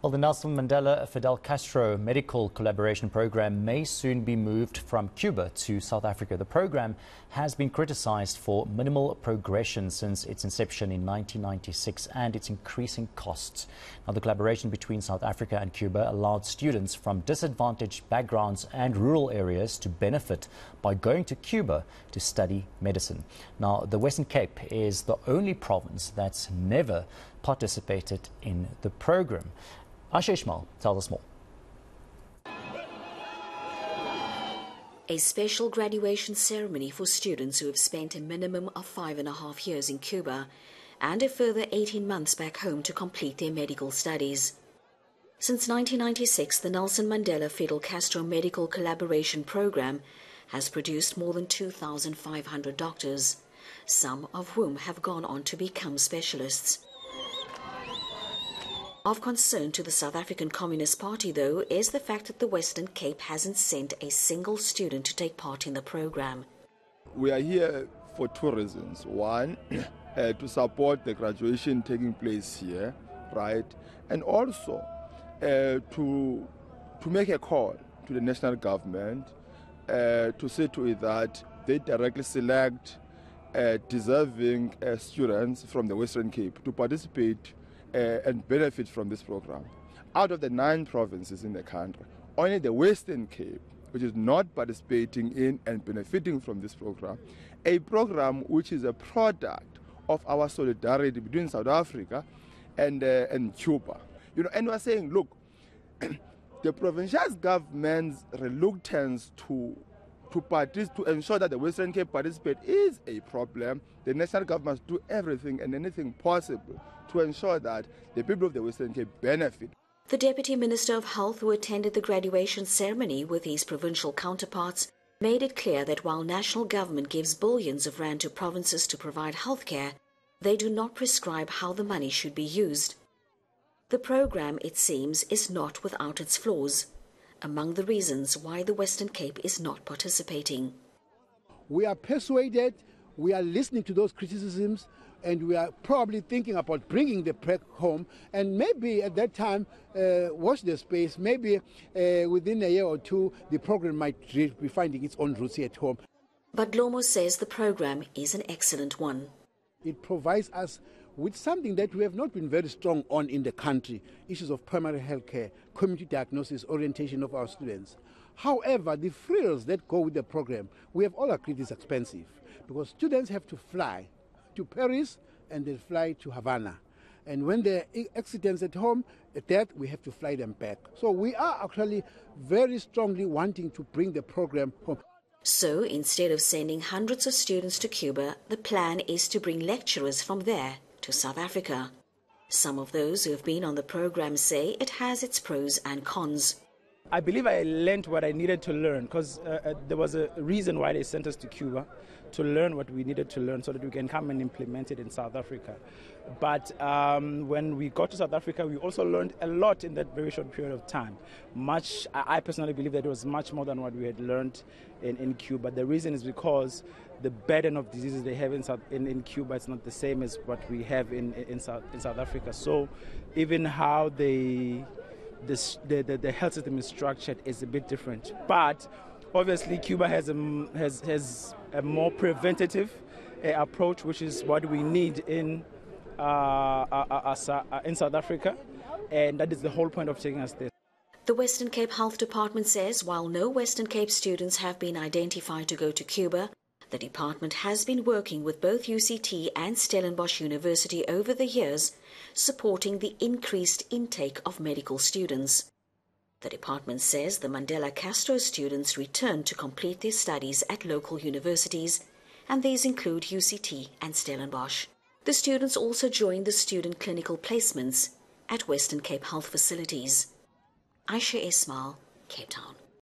Well, the Nelson Mandela Fidel Castro medical collaboration program may soon be moved from Cuba to South Africa. The program has been criticized for minimal progression since its inception in 1996 and its increasing costs. Now, the collaboration between South Africa and Cuba allowed students from disadvantaged backgrounds and rural areas to benefit by going to Cuba to study medicine. Now, the Western Cape is the only province that's never participated in the program. Ayesha Ismail tells us more. A special graduation ceremony for students who have spent a minimum of 5.5 years in Cuba and a further 18 months back home to complete their medical studies. Since 1996, the Nelson Mandela Fidel Castro Medical Collaboration Program has produced more than 2,500 doctors, some of whom have gone on to become specialists. Of concern to the South African Communist Party, though, is the fact that the Western Cape hasn't sent a single student to take part in the program. We are here for two reasons. One, to support the graduation taking place here, right? And also to make a call to the national government to see to it that they directly select deserving students from the Western Cape to participate and benefit from this program. Out of the 9 provinces in the country, only the Western Cape, which is not participating in and benefiting from this program, a program which is a product of our solidarity between South Africa and Cuba. You know, and we're saying, look, the provincial government's reluctance to ensure that the Western Cape participate is a problem. The national government must do everything and anything possible to ensure that the people of the Western Cape benefit. The Deputy Minister of Health, who attended the graduation ceremony with his provincial counterparts, made it clear that while national government gives billions of rand to provinces to provide healthcare, they do not prescribe how the money should be used. The program, it seems, is not without its flaws, among the reasons why the Western Cape is not participating. We are persuaded, we are listening to those criticisms, and we are probably thinking about bringing the PrEC home, and maybe at that time, watch the space, maybe within a year or two, the program might be finding its own roots here at home. But Lomo says the program is an excellent one. It provides us with something that we have not been very strong on in the country, issues of primary health care, community diagnosis, orientation of our students. However, the frills that go with the program, we have all agreed is expensive because students have to fly to Paris and then fly to Havana. And when there are accidents at home, at that, we have to fly them back. So we are actually very strongly wanting to bring the program home. So instead of sending hundreds of students to Cuba, the plan is to bring lecturers from there to South Africa. Some of those who have been on the program say it has its pros and cons. I believe I learned what I needed to learn because there was a reason why they sent us to Cuba, to learn what we needed to learn so that we can come and implement it in South Africa. But when we got to South Africa, we also learned a lot in that very short period of time. I personally believe that it was much more than what we had learned in Cuba. The reason is because the burden of diseases they have in Cuba is not the same as what we have in South Africa. So even how the health system is structured is a bit different. But obviously Cuba has a more preventative approach, which is what we need in South Africa, and that is the whole point of taking us there. The Western Cape Health Department says while no Western Cape students have been identified to go to Cuba, the department has been working with both UCT and Stellenbosch University over the years, supporting the increased intake of medical students. The department says the Mandela Castro students return to complete their studies at local universities, and these include UCT and Stellenbosch. The students also join the student clinical placements at Western Cape Health facilities. Ayesha Ismail, Cape Town.